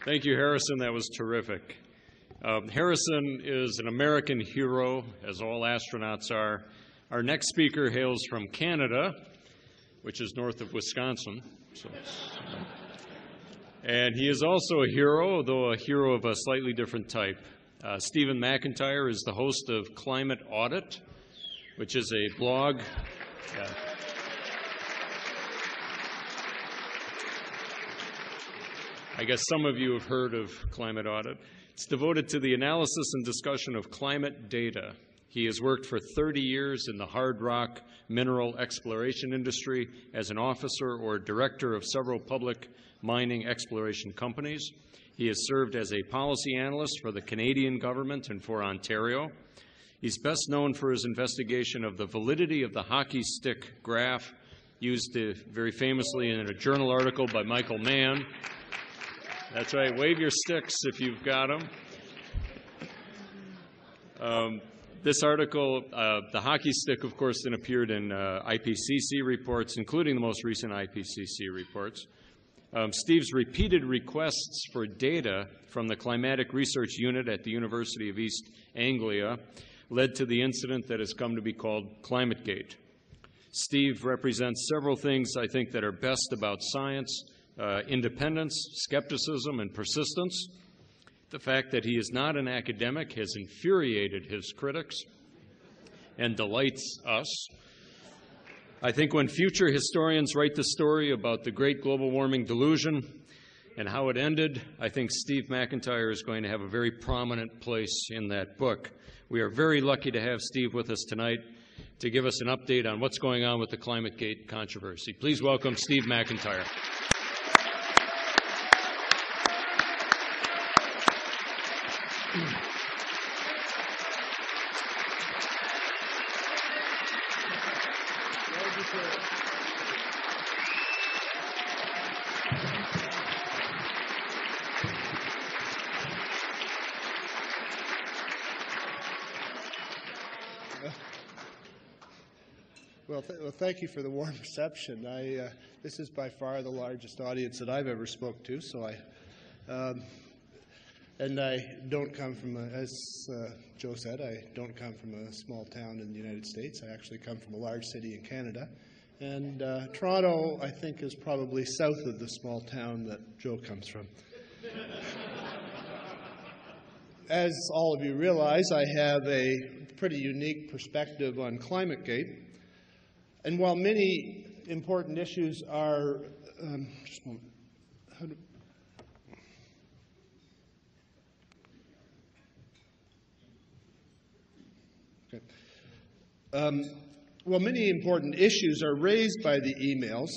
Thank you, Harrison. That was terrific. Harrison is an American hero, as all astronauts are. Our next speaker hails from Canada, which is north of Wisconsin. And he is also a hero, though a hero of a slightly different type. Stephen McIntyre is the host of Climate Audit, which is a blog. I guess some of you have heard of Climate Audit. It's devoted to the analysis and discussion of climate data. He has worked for 30 years in the hard rock mineral exploration industry as an officer or director of several public mining exploration companies. He has served as a policy analyst for the Canadian government and for Ontario. He's best known for his investigation of the validity of the hockey stick graph used very famously in a journal article by Michael Mann. That's right, wave your sticks if you've got them. This article, the hockey stick, of course, then appeared in IPCC reports, including the most recent IPCC reports. Steve's repeated requests for data from the Climatic Research Unit at the University of East Anglia led to the incident that has come to be called ClimateGate. Steve represents several things, I think, that are best about science: independence, skepticism, and persistence. The fact that he is not an academic has infuriated his critics and delights us. I think when future historians write the story about the great global warming delusion and how it ended, I think Steve McIntyre is going to have a very prominent place in that book. We are very lucky to have Steve with us tonight to give us an update on what's going on with the ClimateGate controversy. Please welcome Steve McIntyre. Well, thank you for the warm reception. This is by far the largest audience that I've ever spoke to, so and I don't come from, as Joe said, I don't come from a small town in the United States. I actually come from a large city in Canada. And Toronto, I think, is probably south of the small town that Joe comes from. As all of you realize, I have a pretty unique perspective on ClimateGate. And while many important issues are, just a moment. While many important issues are raised by the emails,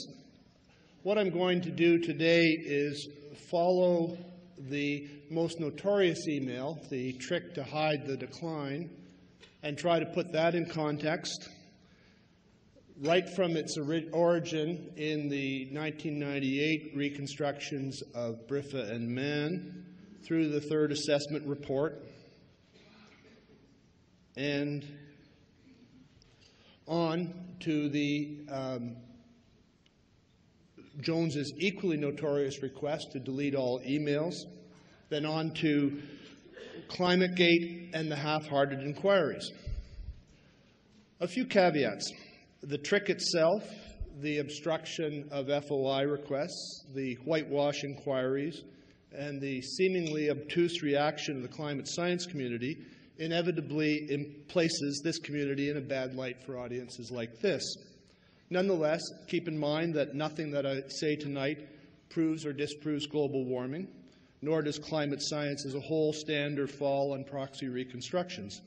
what I'm going to do today is follow the most notorious email, the trick to hide the decline, and try to put that in context, right from its origin in the 1998 reconstructions of Briffa and Mann through the third assessment report, and on to the Jones's equally notorious request to delete all emails, then on to ClimateGate and the half-hearted inquiries. A few caveats. The trick itself, the obstruction of FOI requests, the whitewash inquiries, and the seemingly obtuse reaction of the climate science community inevitably places this community in a bad light for audiences like this. Nonetheless, keep in mind that nothing that I say tonight proves or disproves global warming, nor does climate science as a whole stand or fall on proxy reconstructions.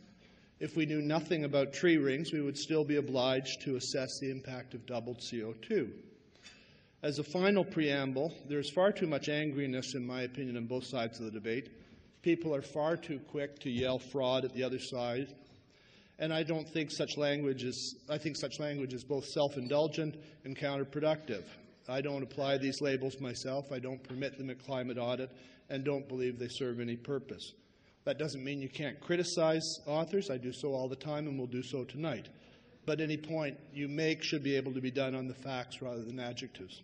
If we knew nothing about tree rings, we would still be obliged to assess the impact of doubled CO2. As a final preamble, there's far too much angriness, in my opinion, on both sides of the debate. People are far too quick to yell fraud at the other side, and I think such language is both self-indulgent and counterproductive. I don't apply these labels myself. I don't permit them at Climate Audit, and don't believe they serve any purpose. That doesn't mean you can't criticize authors. I do so all the time and will do so tonight. But any point you make should be able to be done on the facts rather than adjectives.